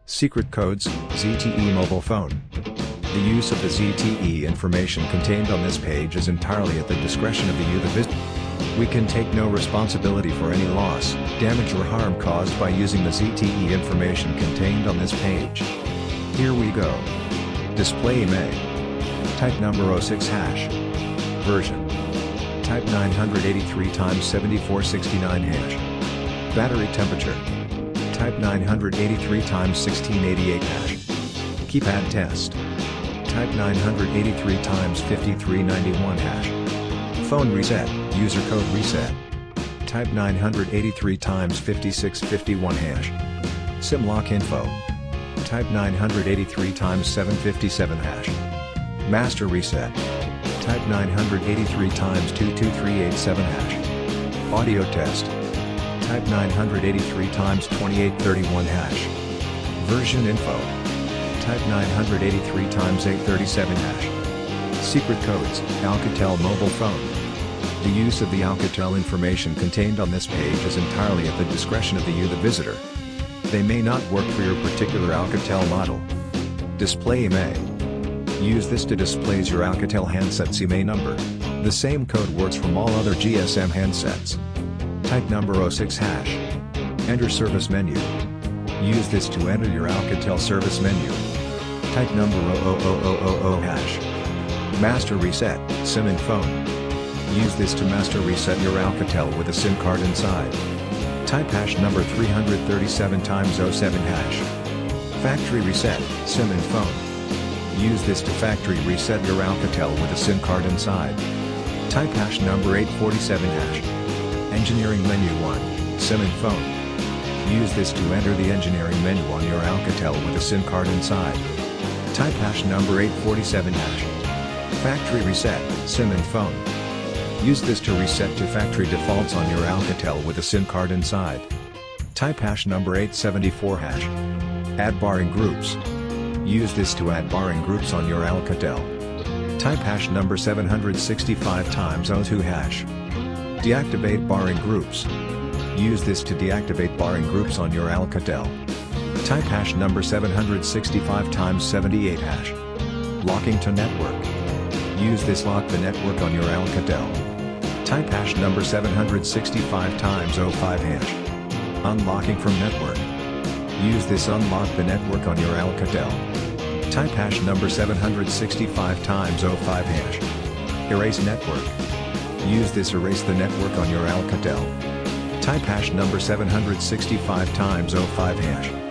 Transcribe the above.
Secret codes, ZTE mobile phone. The use of the ZTE information contained on this page is entirely at the discretion of the visitor. We can take no responsibility for any loss, damage or harm caused by using the ZTE information contained on this page. Here we go. Display IMEI. Type number 06 hash. Version. Type 983 x 7469 hash. Battery temperature. Type 983 x 1688 hash. Keypad test. Type 983 x 5391 hash. Phone reset, user code reset. Type 983 x 5651 hash. SIM lock info. Type 983 x 757 hash. Master reset. Type 983 x 22387 hash. Audio test. Type 983 x 2831 hash. Version info. Type 983 x 837 hash. Secret codes, Alcatel mobile phone. The use of the Alcatel information contained on this page is entirely at the discretion of the visitor. They may not work for your particular Alcatel model. Display IMEI. Use this to display your Alcatel handset's IMEI number. The same code works from all other GSM handsets. Type number 06 hash. Enter service menu. Use this to enter your Alcatel service menu. Type number 00000 hash. Master reset, SIM and phone. Use this to master reset your Alcatel with a SIM card inside. Type hash number 337 x 07 hash. Factory reset, SIM and phone. Use this to factory reset your Alcatel with a SIM card inside. Type hash number 847 hash. Engineering menu 1, SIM and phone. Use this to enter the engineering menu on your Alcatel with a SIM card inside. Type hash number 847 hash. Factory reset, SIM and phone. Use this to reset to factory defaults on your Alcatel with a SIM card inside. Type hash number 874 hash. Add barring groups. Use this to add barring groups on your Alcatel. Type hash number 765 x 02 hash. Deactivate barring groups. Use this to deactivate barring groups on your Alcatel. Type hash number 765 x 78 hash. Locking to network. Use this lock the network on your Alcatel. Type hash number 765 x 05 hash. Unlocking from network. Use this unlock the network on your Alcatel. Type hash number 765 x 05 hash. Erase network. Use this erase the network on your Alcatel. Type hash number 765 x 05 hash.